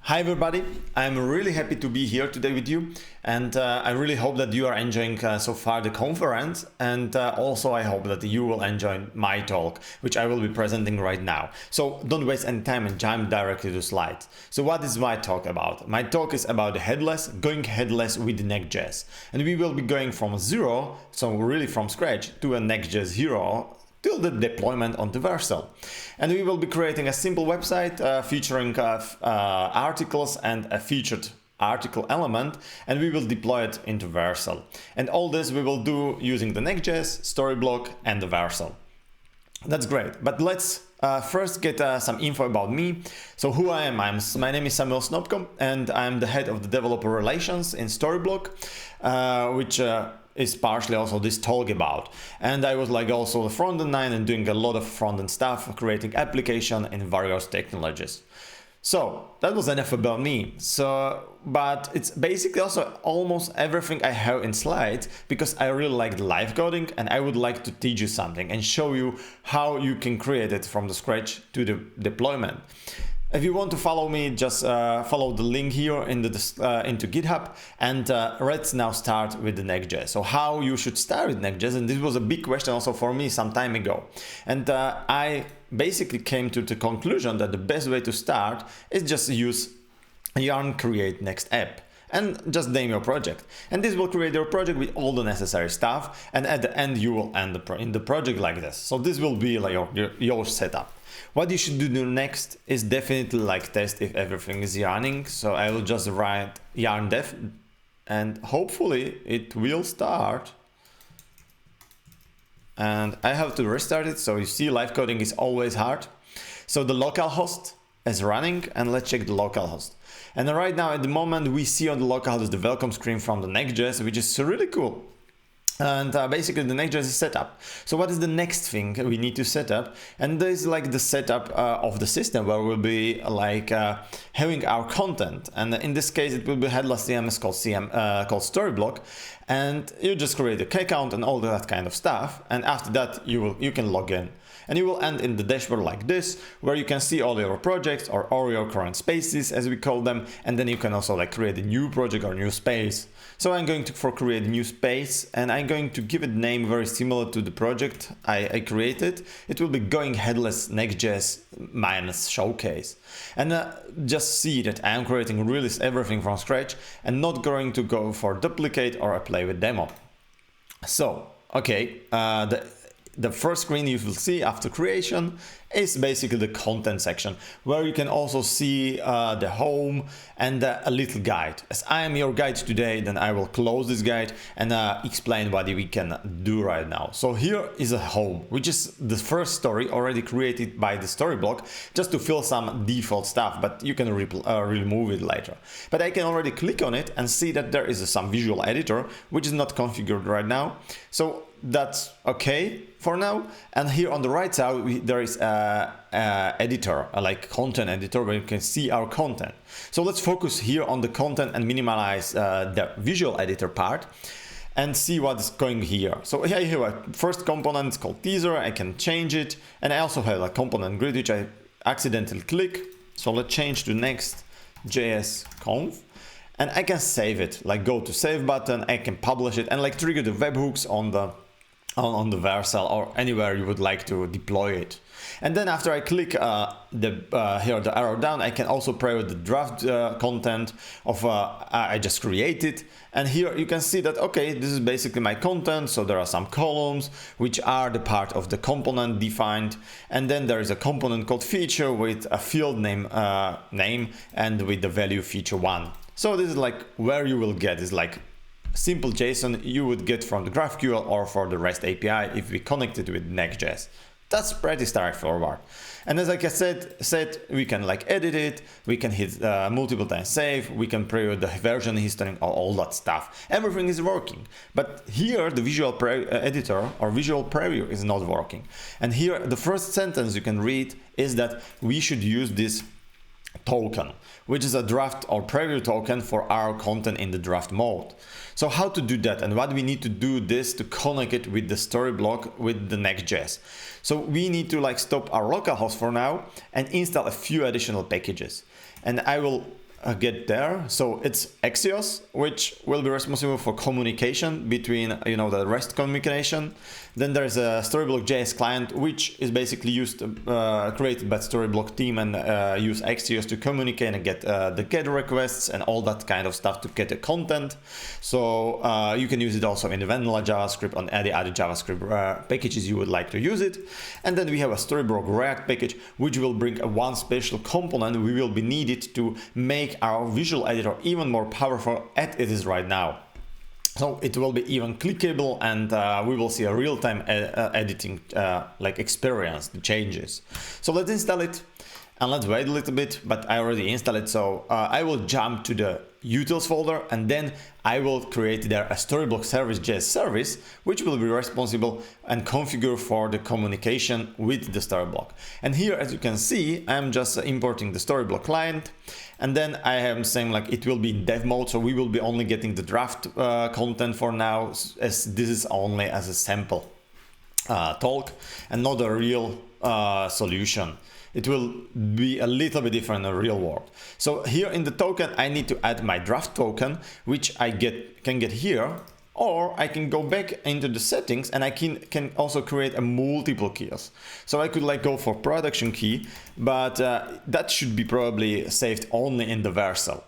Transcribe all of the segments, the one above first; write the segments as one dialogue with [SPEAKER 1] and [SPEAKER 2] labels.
[SPEAKER 1] Hi everybody, I'm really happy to be here today with you, and I really hope that you are enjoying so far the conference, and also I hope that you will enjoy my talk, which I will be presenting right now. So don't waste any time and jump directly to slides. So what is my talk about? My talk is about headless, going headless with Next.js, and we will be going from zero, so really from scratch, to a Next.js hero till the deployment on the Vercel. And we will be creating a simple website featuring articles and a featured article element, and we will deploy it into Vercel. And all this we will do using the Next.js, Storyblok, and the Vercel. That's great, but let's first get some info about me. So who I am, my name is Snopko, and I'm the head of the developer relations in Storyblok, which is partially also this talk about. And I was like also the front-end line and doing a lot of front-end stuff, creating application in various technologies. So that was enough about me. But it's basically also almost everything I have in slides, because I really like the live coding and I would like to teach you something and show you how you can create it from the scratch to the deployment. If you want to follow me, just follow the link here into GitHub, and let's now start with the Next.js. So how you should start with Next.js, and this was a big question also for me some time ago. And I basically came to the conclusion that the best way to start is just use yarn create next app and just name your project. And this will create your project with all the necessary stuff, and at the end you will end in the project like this. So this will be like your setup. What you should do next is definitely like test if everything is yarning. So I will just write yarn dev and hopefully it will start. And I have to restart it. So you see live coding is always hard. So the localhost is running, and let's check the localhost. And right now at the moment we see on the localhost the welcome screen from the Next.js, which is really cool. And basically the Next.js is set up. So what is the next thing we need to set up? And this is like the setup of the system, where we'll be like having our content. And in this case, it will be headless CMS called Storyblok. And you just create a account and all that kind of stuff. And after that, you can log in. And you will end in the dashboard like this, where you can see all your projects or all your current spaces, as we call them. And then you can also like create a new project or new space. So I'm going to create a new space, and I'm going to give it a name very similar to the project I created. It will be going headless Next.js minus showcase. And just see that I'm creating really everything from scratch and not going to go for duplicate or a play with demo. So, okay, the first screen you will see after creation is basically the content section, where you can also see the home and a little guide. As I am your guide today, then I will close this guide and explain what we can do right now. So here is a home, which is the first story already created by the Storyblok, just to fill some default stuff, but you can remove it later. But I can already click on it and see that there is some visual editor, which is not configured right now. So that's okay for now. And here on the right side there is editor, like content editor, where you can see our content. So let's focus here on the content and minimize the visual editor part and see what's going here. So here I have a first component, it's called teaser. I can change it, and I also have a component grid which I accidentally click. So let's change to Next.js Conf. And I can save it, like go to save button, I can publish it and like trigger the webhooks on the Vercel or anywhere you would like to deploy it. And then after I click here the arrow down, I can also play with the draft content of I just created. And here you can see that, okay, this is basically my content. So there are some columns which are the part of the component defined. And then there is a component called feature with a field name and with the value feature1. So this is like where you will get is like simple JSON you would get from the GraphQL or for the REST API if we connect it with Next.js. That's pretty straightforward. And as like I said, we can like edit it, we can hit multiple times save, we can preview the version history, all that stuff. Everything is working. But here the visual editor or visual preview is not working. And here the first sentence you can read is that we should use this token, which is a draft or preview token for our content in the draft mode. So how to do that, and what we need to do this to connect it with the Storyblok with the Next.js. So we need to like stop our localhost for now and install a few additional packages. And I will get there. So it's Axios, which will be responsible for communication between, you know, the REST communication. Then there's a Storyblok JS client, which is basically used, created by Storyblok team, and use Axios to communicate and get the GET requests and all that kind of stuff to get the content. So you can use it also in the vanilla JavaScript, on any other JavaScript packages you would like to use it. And then we have a Storyblok React package, which will bring one special component we will be needed to make our visual editor even more powerful as it is right now. So it will be even clickable, and we will see a real-time editing like experience, the changes. So let's install it and let's wait a little bit, but I already installed it. So I will jump to the utils folder, and then I will create there a Storyblok service.js service, which will be responsible and configure for the communication with the Storyblok. And here, as you can see, I'm just importing the Storyblok client, and then I am saying like it will be in dev mode, so we will be only getting the draft content for now, as this is only as a sample talk and not a real solution. It will be a little bit different in the real world. So here in the token, I need to add my draft token, which I can get here, or I can go back into the settings and I can also create a multiple keys. So I could like go for production key, but that should be probably saved only in the Vercel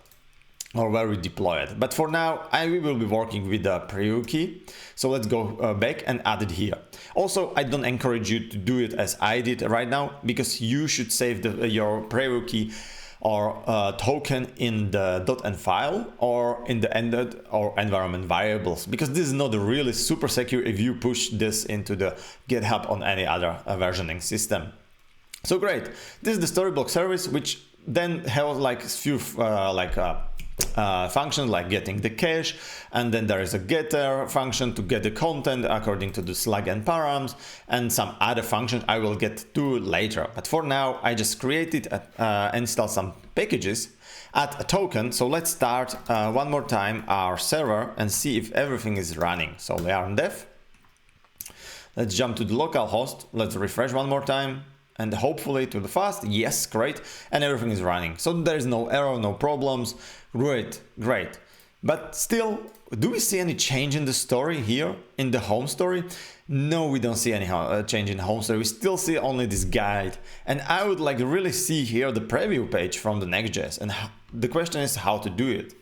[SPEAKER 1] or where we deploy it. But for now, we will be working with the preview key. So let's go back and add it here. Also, I don't encourage you to do it as I did right now, because you should save your preview key or token in the .env file or in the ended or environment variables, because this is not really super secure if you push this into the GitHub on any other versioning system. So great, this is the Storyblok service, which then has like a few functions like getting the cache, and then there is a getter function to get the content according to the slug and params, and some other functions I will get to later. But for now, I just created, install some packages, add a token. So let's start one more time our server and see if everything is running. So we are in dev. Let's jump to the local host. Let's refresh one more time. And hopefully to the fast, yes, great, and everything is running. So there is no error, no problems, great. But still, do we see any change in the story here, in the home story? No, we don't see any change in home story. We still see only this guide. And I would like really see here the preview page from the Next.js. And the question is how to do it.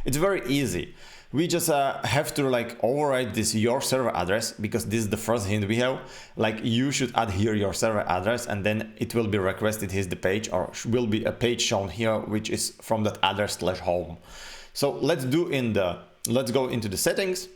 [SPEAKER 1] It's very easy. We just have to like override this your server address, because this is the first hint we have. Like you should add here your server address, and then it will be requested here's the page, or will be a page shown here, which is from that address /home. So let's go into the settings,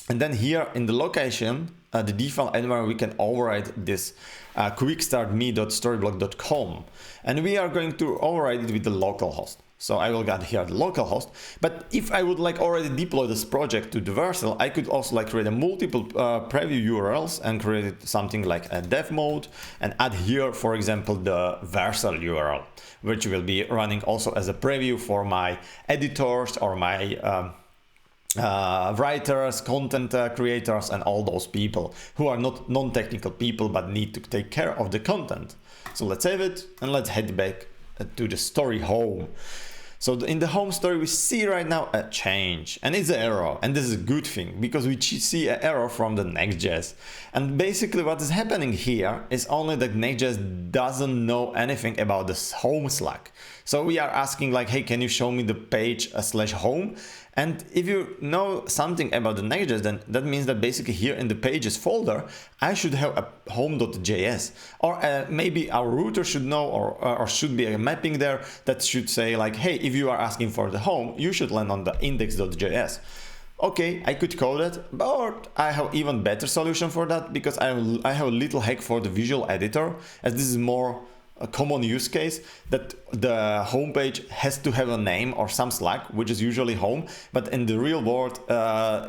[SPEAKER 1] and then here in the location, the default environment, we can override this quickstartme.storyblok.com, and we are going to override it with the local host. So I will get here the local host, but if I would like already deploy this project to the Vercel, I could also like create a multiple preview URLs and create something like a dev mode and add here, for example, the Vercel URL, which will be running also as a preview for my editors or my writers, content creators, and all those people who are not non-technical people but need to take care of the content. So let's save it and let's head back to the story home. So in the home story, we see right now a change, and it's an error, and this is a good thing because we see an error from the Next.js. And basically what is happening here is only that Next.js doesn't know anything about this home slug. So we are asking like, hey, can you show me the page /home? And if you know something about the Next.js, then that means that basically here in the pages folder, I should have a home.js, or maybe our router should know, or should be a mapping there that should say like, hey, if you are asking for the home, you should land on the index.js. Okay, I could code it, but I have even better solution for that, because I have a little hack for the visual editor, as this is more a common use case, that the homepage has to have a name or some slug, which is usually home, but in the real world,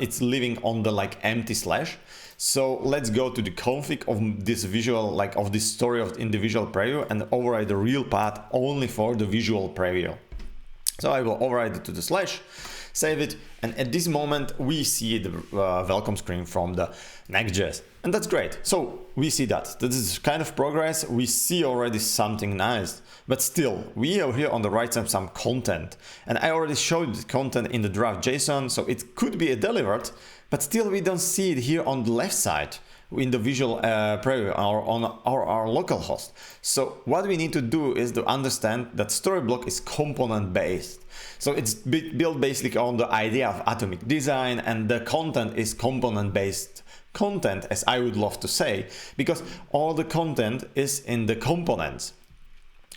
[SPEAKER 1] it's living on the like empty slash. So let's go to the config of this visual, like of this story of individual preview, and override the real path only for the visual preview. So I will override it to the slash. save it, and at this moment we see the welcome screen from the Next.js, and that's great. So we see that this is kind of progress. We see already something nice, but still we have here on the right side some content, and I already showed the content in the draft JSON, so it could be delivered, but still we don't see it here on the left side in the visual preview or on our local host. So what we need to do is to understand that Storyblok is component based. So it's built basically on the idea of atomic design, and the content is component based content, as I would love to say, because all the content is in the components.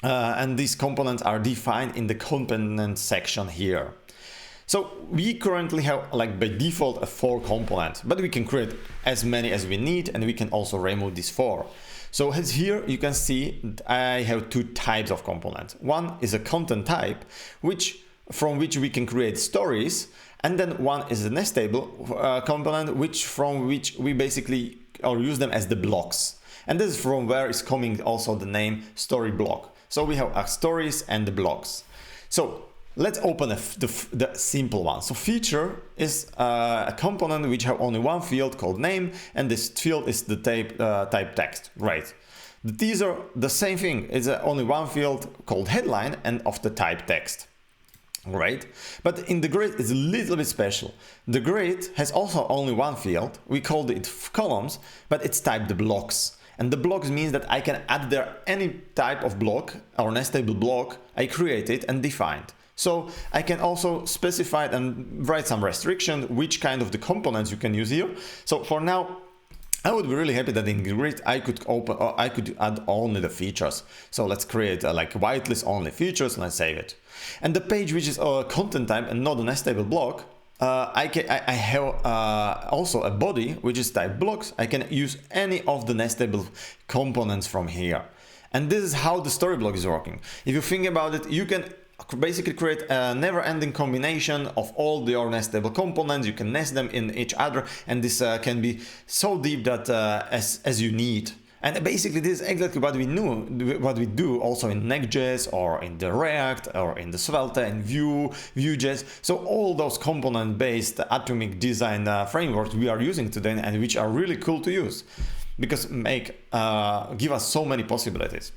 [SPEAKER 1] And these components are defined in the component section here. So we currently have, like by default, a 4 components, but we can create as many as we need, and we can also remove these 4. So as here you can see, I have 2 types of components. One is a content type, from which we can create stories, and then one is a nest-table component, from which we basically use them as the blocks. And this is from where is coming also the name Storyblok. So we have stories and the blocks. So let's open the simple one. So feature is a component which have only one field called name, and this field is the type text. Great. The teaser, the same thing, is only one field called headline and of the type text. Great. But in the grid it's a little bit special. The grid has also only one field. We called it columns, but it's typed the blocks. And the blocks means that I can add there any type of block or nest-table block I created and defined. So I can also specify and write some restriction which kind of the components you can use here. So for now, I would be really happy that in grid I could add only the features. So let's create like whitelist only features, and let's save it. And the page which is a content type and not a nest-table block, I have also a body which is type blocks. I can use any of the nest-table components from here. And this is how the Storyblok is working. If you think about it, you can basically create a never-ending combination of all your nest-table components. You can nest them in each other, and this can be so deep that as you need. And basically this is exactly what we do also in Next.js or in the React or in the Svelte and Vue.js. So all those component-based atomic design frameworks we are using today, and which are really cool to use because give us so many possibilities.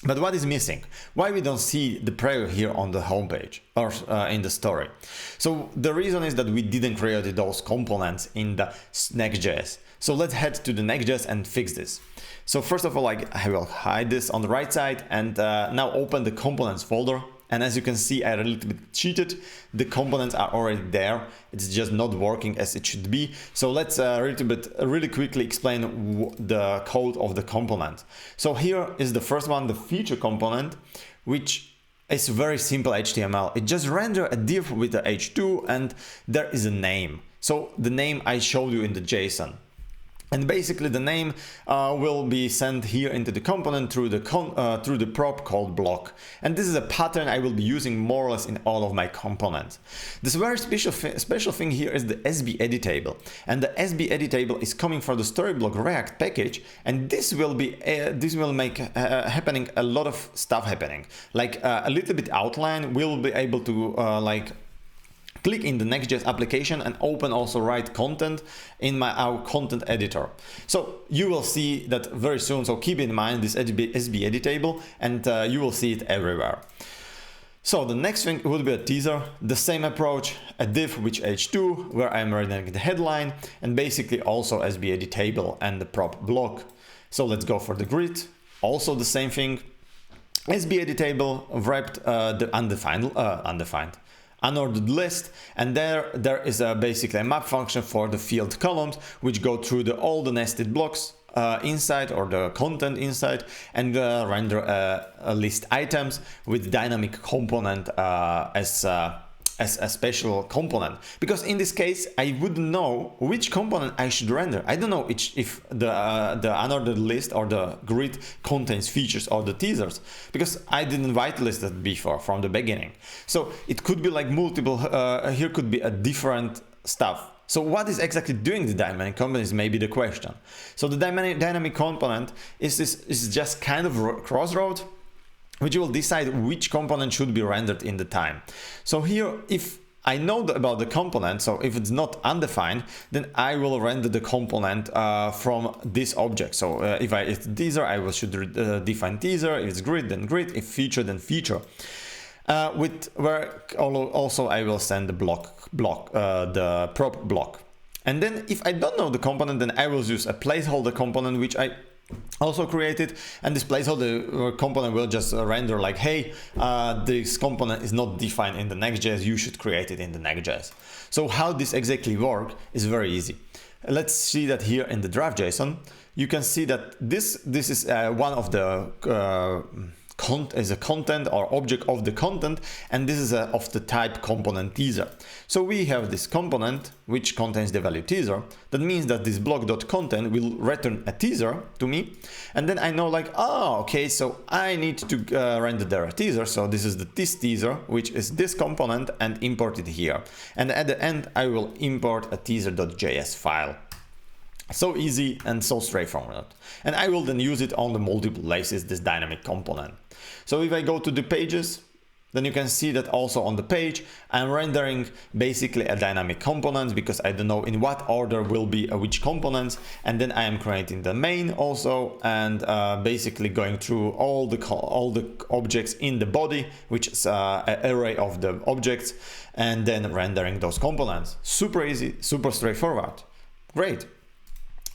[SPEAKER 1] But what is missing? Why we don't see the preview here on the homepage or in the story? So the reason is that we didn't create those components in the Next.js. So let's head to the Next.js and fix this. So first of all, I will hide this on the right side and now open the components folder. And as you can see, I a little bit cheated. The components are already there. It's just not working as it should be. So let's really quickly explain the code of the component. So here is the first one, the feature component, which is very simple HTML. It just renders a div with the h2 and there is a name. So the name I showed you in the JSON. And basically the name will be sent here into the component through the prop called block. And this is a pattern I will be using more or less in all of my components. This very special thing here is the SB editable. And the SB editable is coming from the Storyblok React package, and this will make happening a lot of stuff happening. Like a little bit outline, we'll be able to click in the Next.js application and open also write content in our content editor. So you will see that very soon. So keep in mind this SB editable, and you will see it everywhere. So the next thing would be a teaser, the same approach, a div which h2 where I'm rendering the headline, and basically also SB editable and the prop block. So let's go for the grid. Also the same thing, SB editable wrapped the undefined unordered list, and there is basically a map function for the field columns which go through all the nested blocks inside or the content inside, and render a list items with dynamic component as a special component, because in this case I wouldn't know which component I should render. I don't know if the unordered list or the grid contains features or the teasers, because I didn't whitelist it before from the beginning. So it could be like multiple, here could be a different stuff. So what is exactly doing the dynamic component is maybe the question. So the dynamic component is just kind of a crossroad which will decide which component should be rendered in the time. So here, if I know about the component, so if it's not undefined, then I will render the component from this object. So if it's teaser, I should define teaser. If it's grid, then grid. If feature, then feature. Where also I will send the the prop block. And then if I don't know the component, then I will use a placeholder component, which I also created, and this placeholder component will just render like, hey, this component is not defined in the Next.js, you should create it in the Next.js. So how this exactly works is very easy. Let's see that here in the draft.json. You can see that this is one of the is a content or object of the content, and this is of the type component teaser. So we have this component which contains the value teaser. That means that this block.content will return a teaser to me, and then I know like, oh, okay, so I need to render there a teaser. So this is this teaser, which is this component, and import it here. And at the end, I will import a teaser.js file. So easy and so straightforward. And I will then use it on the multiple places, this dynamic component. So if I go to the pages, then you can see that also on the page, I'm rendering basically a dynamic component because I don't know in what order will be which components. And then I am creating the main also, and basically going through all the objects in the body, which is an array of the objects, and then rendering those components. Super easy, super straightforward. Great.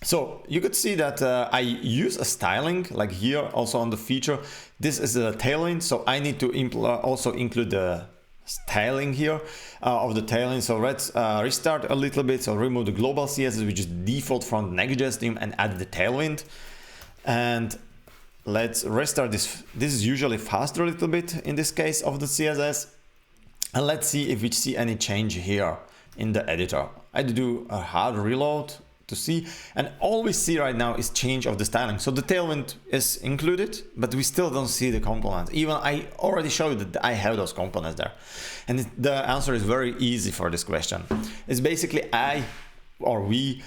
[SPEAKER 1] So you could see that I use a styling like here also on the feature. This is a tailwind, so I need to also include the styling here of the tailwind. So let's restart a little bit. So remove the global CSS, which is default from the Next.js theme, and add the tailwind. And let's restart this. This is usually faster a little bit in this case of the CSS. And let's see if we see any change here in the editor. I do a hard reload to see, and all we see right now is change of the styling. So the tailwind is included, but we still don't see the components. Even I already showed that I have those components there. And the answer is very easy for this question. It's basically we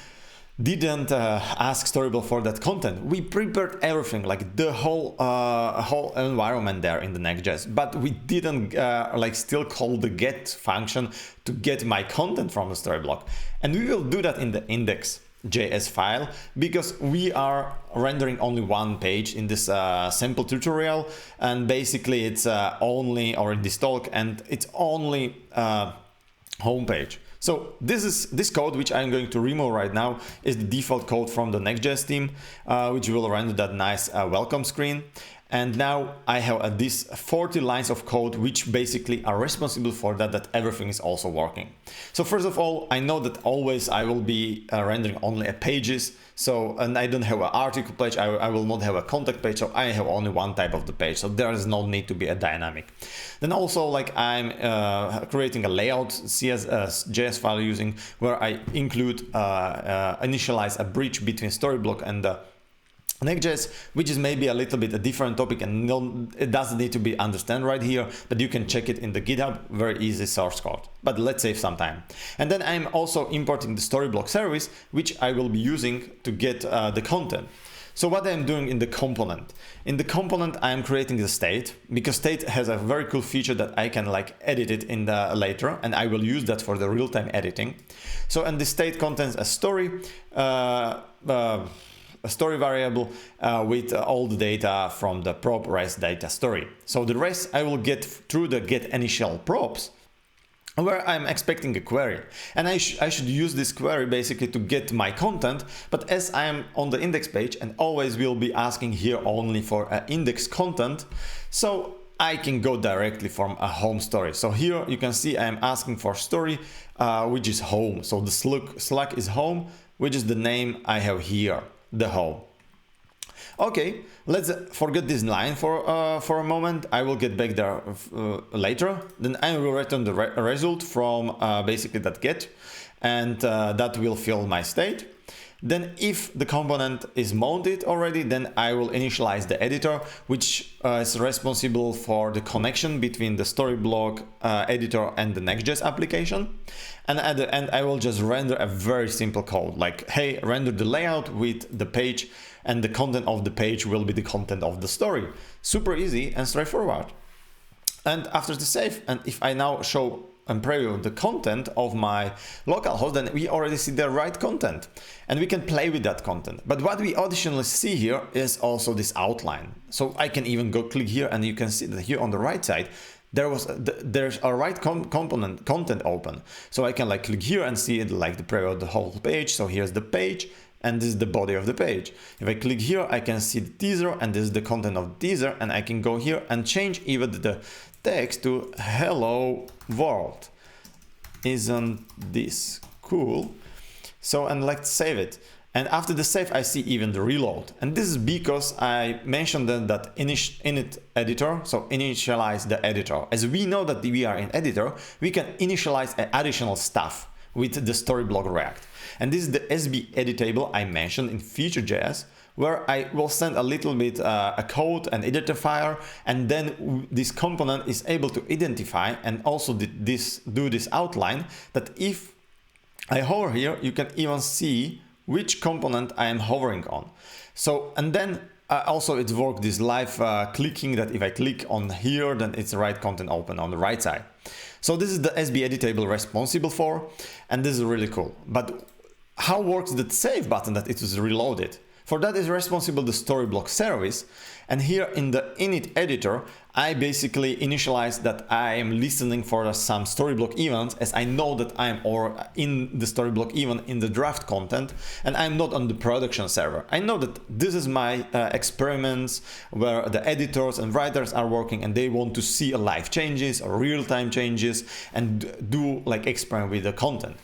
[SPEAKER 1] didn't ask Storyblok for that content. We prepared everything, like the whole environment there in the Next.js, but we didn't still call the get function to get my content from the Storyblok. And we will do that in the index.js file because we are rendering only one page in this sample tutorial, and basically it's only, or in this talk, and it's only homepage. So this code, which I'm going to remove right now, is the default code from the Next.js theme, which will render that nice welcome screen. And now I have these 40 lines of code, which basically are responsible for that everything is also working. So first of all, I know that always I will be rendering only pages. So, and I don't have an article page, I will not have a contact page, so I have only one type of the page. So there is no need to be a dynamic. Then also like I'm creating a layout JS file using where I include, initialize a bridge between Storyblok and the Next.js, which is maybe a little bit a different topic, and it doesn't need to be understand right here, but you can check it in the GitHub, very easy source code. But let's save some time. And then I'm also importing the Storyblok service, which I will be using to get the content. So what I'm doing in the component. In the component, I am creating the state, because state has a very cool feature that I can like edit it in the later, and I will use that for the real-time editing. So, and the state contains a story, a story variable with all the data from the prop res data story. So the rest I will get through the get initial props, where I'm expecting a query. And I should use this query basically to get my content, but as I am on the index page and always will be asking here only for index content, so I can go directly from a home story. So here you can see I'm asking for story, which is home. So the Slack is home, which is the name I have here, the home. Okay, let's forget this line for a moment. I will get back there later. Then I will return the result from basically that get, and that will fill my state. Then if the component is mounted already, then I will initialize the editor, which is responsible for the connection between the Storyblok editor and the Next.js application. And at the end, I will just render a very simple code like, hey, render the layout with the page, and the content of the page will be the content of the story. Super easy and straightforward. And after the save, and if I now show and preview the content of my localhost, then we already see the right content and we can play with that content. But what we additionally see here is also this outline. So I can even go click here and you can see that here on the right side, there's a right component content open. So I can like click here and see it like the preview of the whole page. So here's the page and this is the body of the page. If I click here, I can see the teaser and this is the content of the teaser, and I can go here and change even the text to hello world. Isn't this cool? So, and let's save it. And after the save, I see even the reload. And this is because I mentioned that init editor, so initialize the editor. As we know that we are in editor, we can initialize additional stuff with the Storyblok React. And this is the SB editable I mentioned in Feature.js, where I will send a little bit a code, an identifier, and then this component is able to identify and also do this outline that if I hover here, you can even see which component I am hovering on. So, and then also it works this live clicking, that if I click on here, then it's the right content open on the right side. So this is the SB editable responsible for, and this is really cool. But how works the save button that it is reloaded? For that is responsible the Storyblok service, and here in the init editor I basically initialize that I am listening for some Storyblok events, as I know that I'm in the Storyblok event in the draft content and I'm not on the production server. I know that this is my experiments where the editors and writers are working and they want to see a live changes or real-time changes and do like experiment with the content.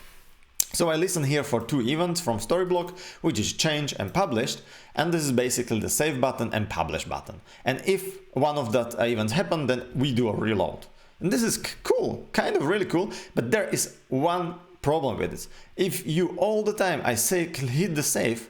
[SPEAKER 1] So I listen here for two events from Storyblok, which is change and published, and this is basically the save button and publish button. And if one of that events happen, then we do a reload. And this is cool, kind of really cool, but there is one problem with this. If you all the time I say hit the save,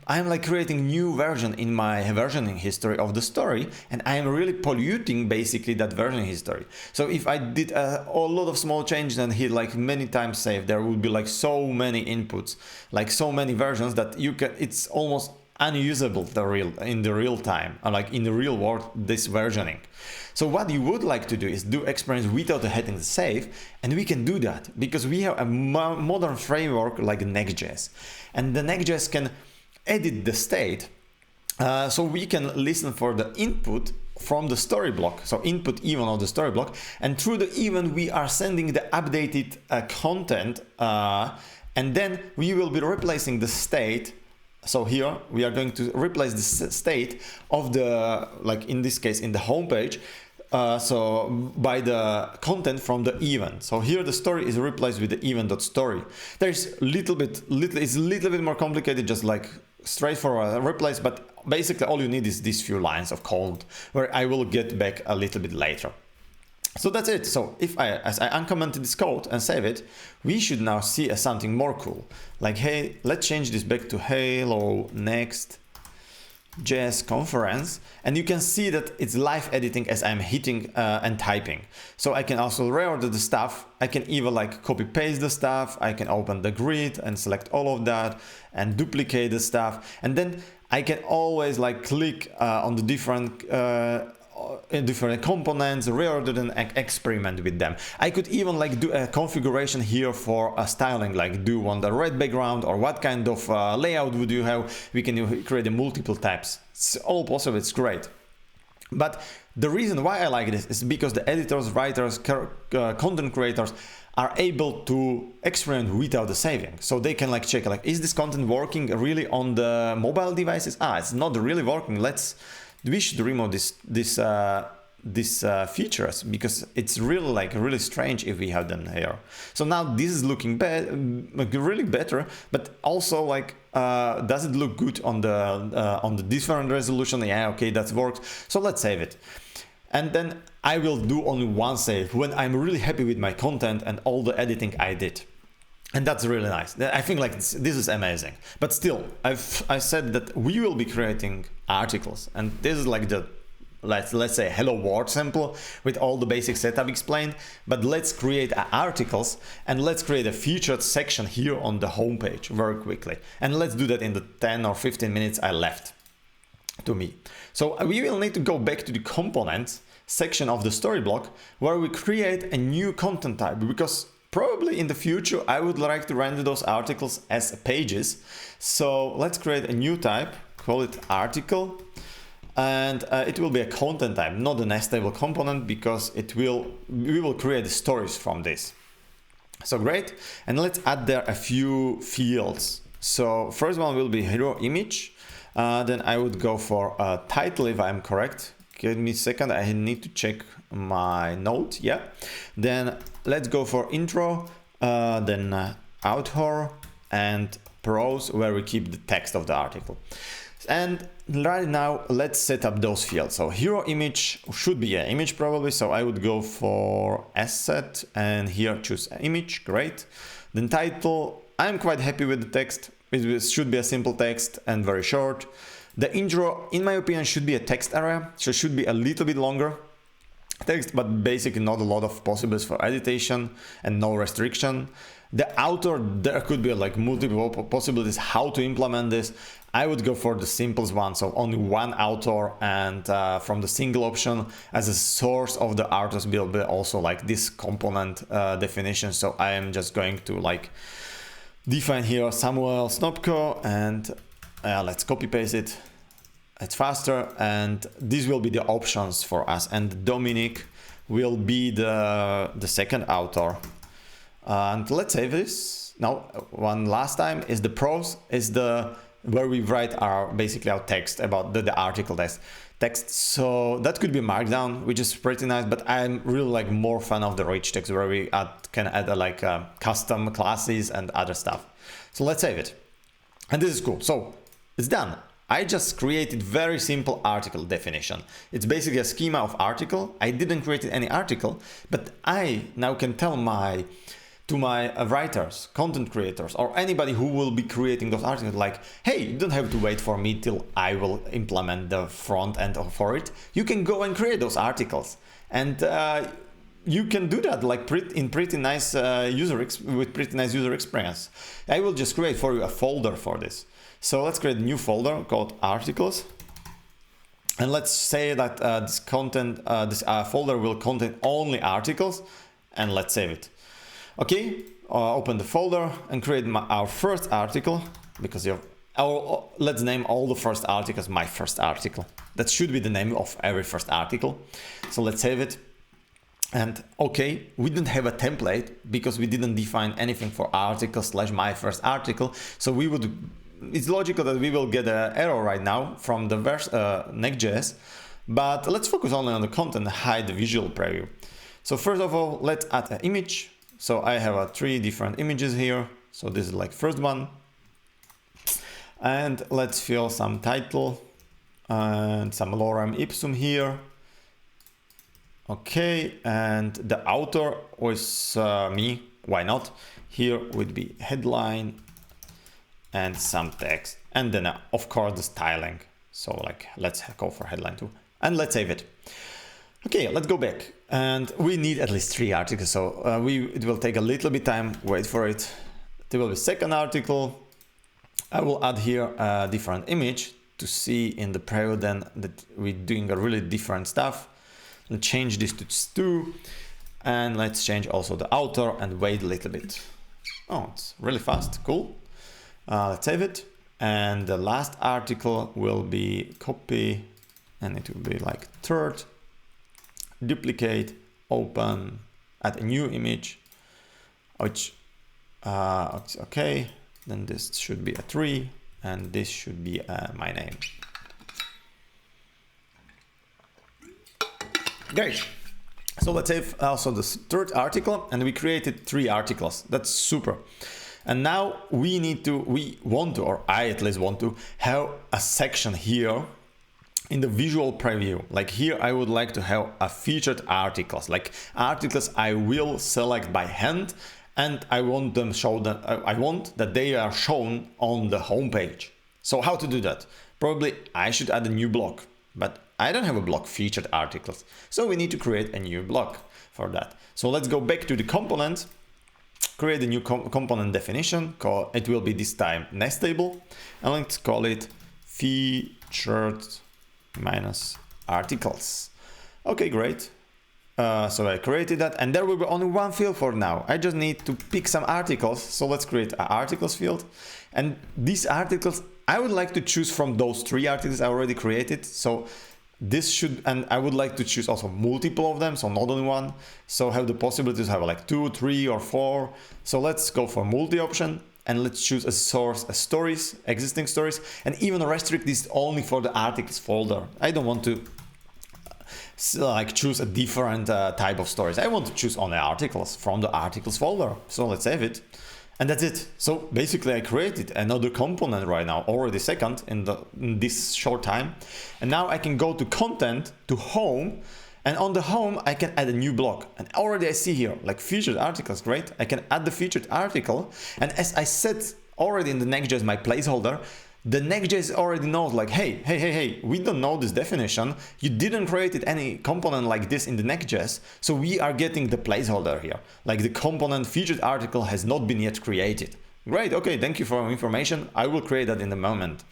[SPEAKER 1] I'm like creating new version in my versioning history of the story, and I'm really polluting basically that version history. So if I did a lot of small changes and hit like many times save, there would be like so many inputs, like so many versions that it's almost unusable in the real time, like in the real world, this versioning. So what you would like to do is do experiments without hitting the save, and we can do that because we have a modern framework like Next.js, and the Next.js can edit the state, so we can listen for the input from the Storyblok, so input event of the Storyblok, and through the event we are sending the updated content, and then we will be replacing the state. So here we are going to replace the state of the, like in this case in the home page, so by the content from the event. So here the story is replaced with the event.story. There's it's a little bit more complicated, just like straightforward replace, but basically all you need is these few lines of code, where I will get back a little bit later. So that's it. So as I uncommented this code and save it, we should now see something more cool. Like, hey, let's change this back to hello Next.js conference, and you can see that it's live editing as I'm hitting and typing. So I can also reorder the stuff. I can even like copy paste the stuff. I can open the grid and select all of that and duplicate the stuff. And then I can always like click on the different components, reorder them and experiment with them. I could even like do a configuration here for a styling, like do you want a red background or what kind of layout would you have. We can create a multiple tabs. It's all possible. It's great. But the reason why I like this is because the editors, writers, content creators are able to experiment without the saving. So they can like check like, is this content working really on the mobile devices? It's not really working. We should remove these features because it's really strange if we have them here. So now this is looking really better, but also like does it look good on the different resolution? Yeah, okay, that works. So let's save it, and then I will do only one save when I'm really happy with my content and all the editing I did. And that's really nice. I think like this is amazing. But still, I said that we will be creating articles, and this is like the let's say hello world sample with all the basic setup explained. But let's create articles, and let's create a featured section here on the homepage very quickly. And let's do that in the 10 or 15 minutes I left to me. So we will need to go back to the components. section of the story block where we create a new content type, because probably in the future I would like to render those articles as pages. So let's create a new type, call it article, and it will be a content type, not a nestable component, because we will create stories from this. So great, and let's add there a few fields. So first one will be hero image, then I would go for a title if I'm correct. Give me a second, I need to check my note. Yeah, then let's go for intro, then author and prose, where we keep the text of the article. And right now let's set up those fields. So hero image should be an image probably, so I would go for asset and here choose image. Great. Then title, I'm quite happy with the text. It should be a simple text and very short. The intro, in my opinion, should be a text area, so it should be a little bit longer text, but basically not a lot of possibilities for editation and no restriction. The author, there could be like multiple possibilities how to implement this. I would go for the simplest one, so only one author, and from the single option as a source of the authors will be also like this component definition. So I am just going to like define here Samuel Snopko, and let's copy paste it. It's faster, and these will be the options for us, and Dominic will be the second author. And let's save this. Now, one last time is the prose, is the where we write our basically our text about the article text. So that could be markdown, which is pretty nice, but I'm really like more fan of the rich text where we can add like custom classes and other stuff. So let's save it, and this is cool. So it's done. I just created very simple article definition. It's basically a schema of article. I didn't create any article, but I now can tell to my writers, content creators, or anybody who will be creating those articles, like, hey, you don't have to wait for me till I will implement the front end for it. You can go and create those articles, and you can do that like in pretty nice with pretty nice user experience. I will just create for you a folder for this. So let's create a new folder called articles, and let's say that this folder will contain only articles, and let's save it. Okay, open the folder and create our first article, because let's name all the first articles my first article. That should be the name of every first article. So let's save it. And okay, we didn't have a template because we didn't define anything for article / my first article. So it's logical that we will get an error right now from the Next.js, but let's focus only on the content and hide the visual preview. So first of all, let's add an image. So I have 3 different images here. So this is like first one. And let's fill some title and some lorem ipsum here. Okay, and the author was me, why not? Here would be headline and some text. And then of course the styling. So like, let's go for headline too. And let's save it. Okay, let's go back, and we need at least 3 articles, so it will take a little bit time, wait for it. There will be second article. I will add here a different image to see in the preview then that we're doing a really different stuff. Let's change this to 2, and let's change also the author and wait a little bit. Oh, it's really fast, cool. Let's save it, and the last article will be copy, and it will be like third. Duplicate, open, add a new image, which okay, then this should be a 3, and this should be my name. Great. So let's save also the third article, and we created 3 articles. That's super. And now we want to, or I at least want to, have a section here in the visual preview. Like here, I would like to have a featured articles, like articles I will select by hand, and I want them I want that they are shown on the homepage. So how to do that? Probably I should add a new block, but I don't have a block featured articles. So we need to create a new block for that. So let's go back to the component, create a new component definition. It will be this time nestable, and let's call it featured - articles. Okay, great. So I created that, and there will be only one field for now. I just need to pick some articles. So let's create an articles field. And these articles, I would like to choose from those 3 articles I already created. So this should, and I would like to choose also multiple of them, so not only one. So have the possibility to have like 2, 3, or 4. So let's go for multi option, and let's choose a source, as stories, existing stories, and even restrict this only for the articles folder. I don't want to like choose a different type of stories. I want to choose only articles from the articles folder. So let's save it. And that's it. So basically I created another component right now, already second in this short time. And now I can go to content, to home, and on the home I can add a new block. And already I see here like featured articles, great. I can add the featured article. And as I said already in the Next.js, my placeholder, the Next.js already knows like, hey, we don't know this definition. You didn't create any component like this in the Next.js. So we are getting the placeholder here. Like the component featured article has not been yet created. Great, okay, thank you for information. I will create that in a moment.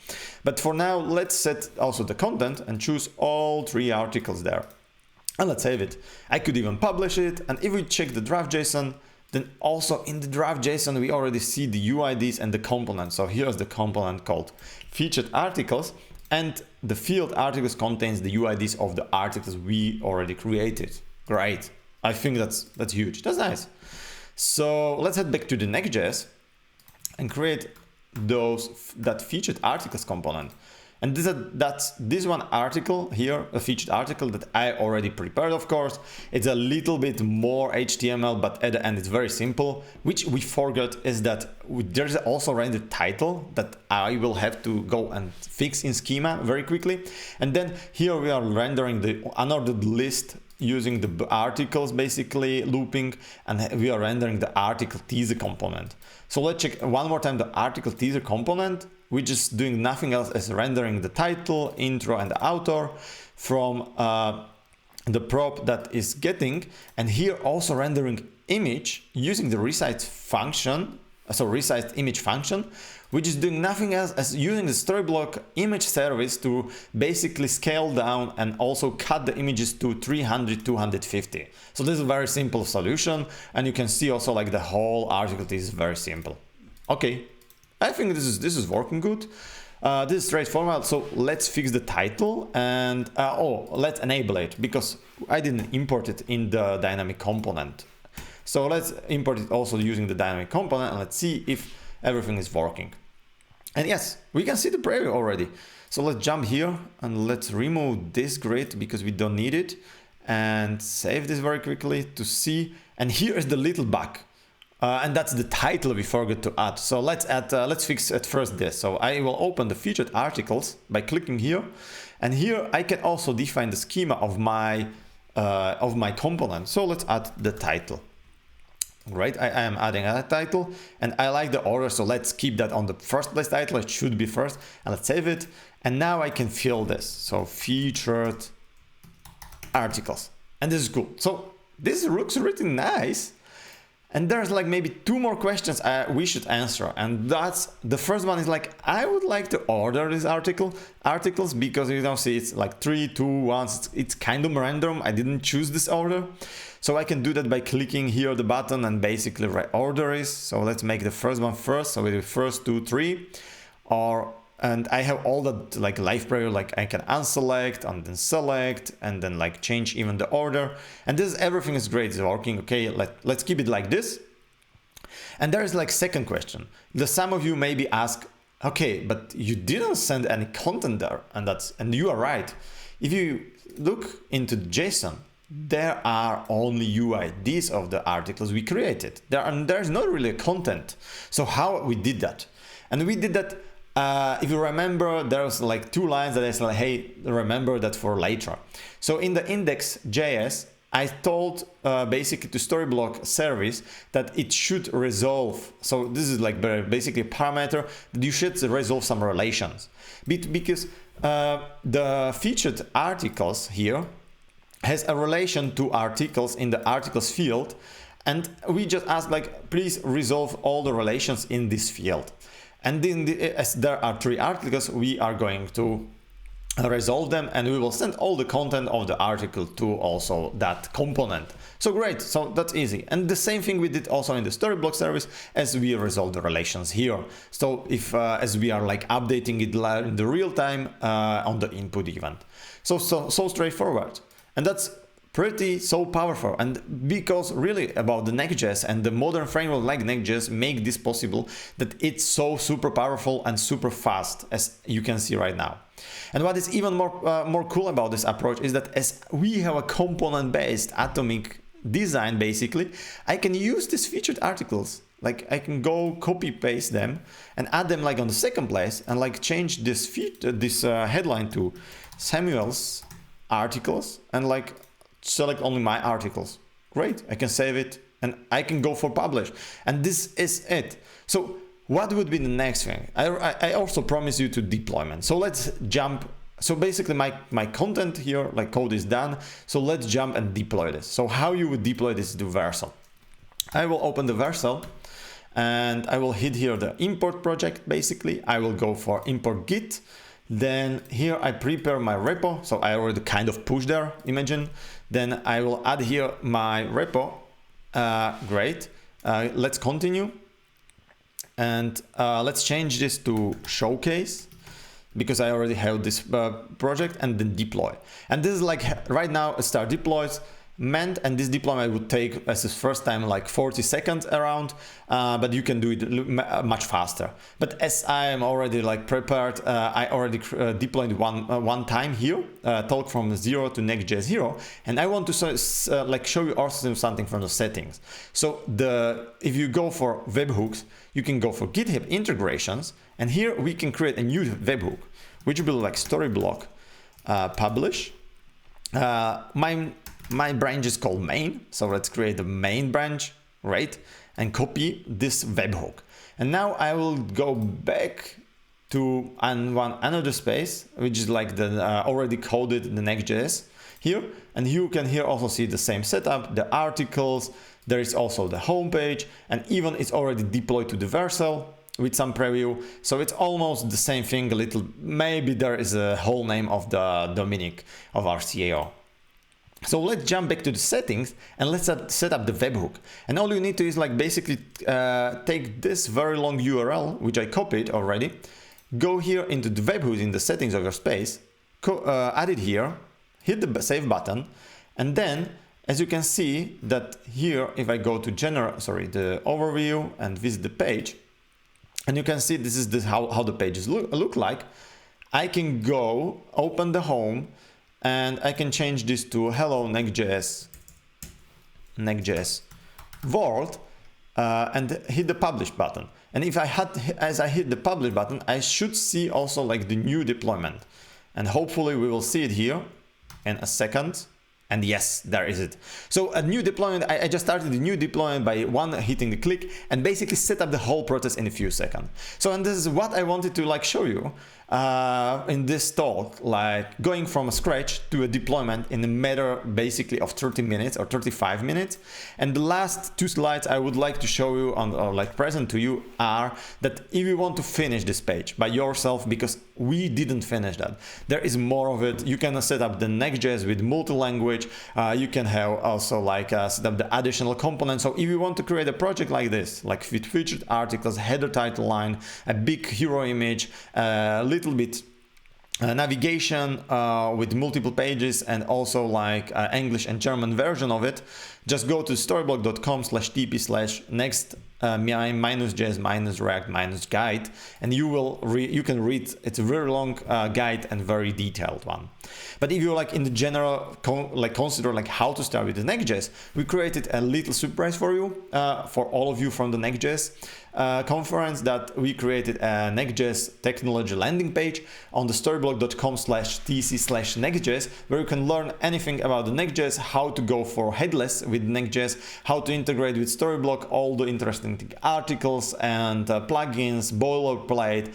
[SPEAKER 1] But for now, let's set also the content and choose all 3 articles there. And let's save it. I could even publish it. And if we check the draft.json, then also in the draft.json, we already see the UIDs and the component. So here's the component called featured articles, and the field articles contains the UIDs of the articles we already created. Great. I think that's huge. That's nice. So let's head back to the Next.js and create that featured articles component. And that's this one article here, a featured article that I already prepared, of course. It's a little bit more HTML, but at the end it's very simple. Which we forgot is that there's also rendered title that I will have to go and fix in schema very quickly. And then here we are rendering the unordered list using the articles, basically looping, and we are rendering the article teaser component. So let's check one more time the article teaser component. We're just doing nothing else as rendering the title, intro, and the outro from the prop that is getting, and here also rendering image using the resize function, so resized image function, which is doing nothing else as using the Storyblok image service to basically scale down and also cut the images to 300, 250. So this is a very simple solution, and you can see also like the whole article is very simple. Okay. I think this is working good. This is straightforward. So let's fix the title and let's enable it because I didn't import it in the dynamic component. So let's import it also using the dynamic component, and let's see if everything is working. And yes, we can see the preview already. So let's jump here and let's remove this grid because we don't need it, and save this very quickly to see. And here is the little bug. And that's the title we forgot to add. So let's fix at first this. So I will open the featured articles by clicking here, and here I can also define the schema of my component. So let's add the title. Right, I am adding a title, and I like the order. So let's keep that on the first place title. It should be first, and let's save it. And now I can fill this. So featured articles, and this is cool. So this looks really nice. And there's like maybe 2 more questions we should answer, and that's the first one is like, I would like to order these articles because you don't see it's like 3, 2, 1. It's kind of random. I didn't choose this order, so I can do that by clicking here the button and basically reorder it. So let's make the first one first. So we do first 2, 3, and I have all that like live preview, like I can unselect and then select and then like change even the order. And this everything is great, it's working. Okay, let's keep it like this. And there's like second question. Some of you maybe ask, okay, but you didn't send any content there, and you are right. If you look into JSON, there are only UIDs of the articles we created. There's not really content. So how we did that? And we did that. If you remember, there's like 2 lines that I said, hey, remember that for later. So in the index.js, I told basically to Storyblok service that it should resolve. So this is like basically a parameter that you should resolve some relations. Because the featured articles here has a relation to articles in the articles field. And we just asked like, please resolve all the relations in this field. And then as there are 3 articles, we are going to resolve them, and we will send all the content of the article to also that component. So great, so that's easy. And the same thing we did also in the Storyblok service as we resolve the relations here. So if as we are like updating it in the real time on the input event. So straightforward. And that's pretty so powerful, and because really about the Next.js and the modern framework like Next.js make this possible, that it's so super powerful and super fast, as you can see right now. And what is even more cool about this approach is that as we have a component-based atomic design, basically, I can use these featured articles. Like I can go copy paste them and add them like on the second place, and like change this headline to Samuel's articles, and like select only my articles. Great, I can save it and I can go for publish, and this is it. So what would be the next thing? I also promise you to deployment. So let's jump. So basically my content here, like code is done. So let's jump and deploy this. So how you would deploy this to Vercel? I will open the Vercel and I will hit here the import project. Basically, I will go for import git. Then here I prepare my repo. So I already kind of push there, imagine. Then I will add here my repo. Great. Let's continue. And let's change this to showcase, because I already have this project, and then deploy. And this is like right now start deploys meant, and this deployment would take as the first time like 40 seconds around, but you can do it much faster. But as I am already like prepared, I already deployed one time here, talk from 0 to Next.js 0, and I want to like show you also something from the settings. So if you go for webhooks, you can go for GitHub integrations, and here we can create a new webhook, which will be like Storyblok publish. My branch is called main, so let's create the main branch, right? And copy this webhook. And now I will go back to another space, which is like the already coded the Next.js here. And you can here also see the same setup, the articles, there is also the homepage, and even it's already deployed to the Vercel with some preview. So it's almost the same thing a little. Maybe there is a whole name of the Dominic of our CAO. So let's jump back to the settings and let's set up the webhook. And all you need to is like basically take this very long URL, which I copied already, go here into the webhook in the settings of your space, add it here, hit the save button, and then as you can see that here, if I go to the overview and visit the page, and you can see this is how the pages look like. I can go open the home, and I can change this to hello Next.js world, and hit the publish button. And if as I hit the publish button, I should see also like the new deployment, and hopefully we will see it here in a second. And yes, there is it. So a new deployment, I just started a new deployment by hitting the click, and basically set up the whole process in a few seconds. So, and this is what I wanted to like show you in this talk, like going from scratch to a deployment in a matter basically of 30 minutes or 35 minutes. And the last two slides I would like to show you or like present to you are that if you want to finish this page by yourself, because we didn't finish that, there is more of it. You can set up the Next.js with multi-language. You can have also like set up the additional components. So if you want to create a project like this, like with featured articles, header title line, a big hero image, little bit navigation with multiple pages, and also like English and German version of it, just go to storyblok.com/tp/next-js-react-guide, and you can read. It's a very long guide and very detailed one. But if you like in the general consider like how to start with the Next.js, we created a little surprise for you, for all of you from the Next.js conference, that we created a Next.js technology landing page on the storyblok.com/tc/Next.js, where you can learn anything about the Next.js, how to go for headless with Next.js, how to integrate with Storyblok, all the interesting articles and plugins, boilerplate,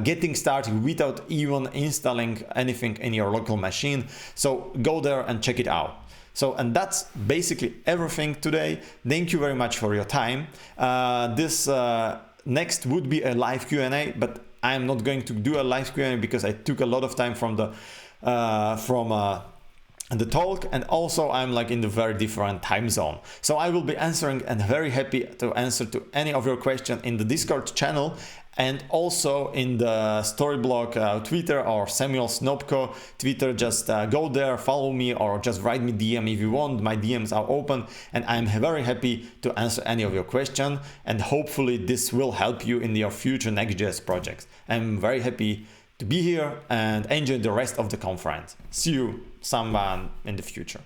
[SPEAKER 1] getting started without even installing anything in your local machine. So go there and check it out. So, and that's basically everything today. Thank you very much for your time. This next would be a live Q&A, but I am not going to do a live Q&A because I took a lot of time from the talk, and also I'm like in the very different time zone. So I will be answering, and very happy to answer to any of your questions in the Discord channel, and also in the Storyblok Twitter or Samuel Snopko Twitter. Just go there, follow me, or just write me DM if you want. My DMs are open, and I'm very happy to answer any of your questions, and hopefully this will help you in your future Next.js projects. I'm very happy to be here, and enjoy the rest of the conference. See you someone in the future.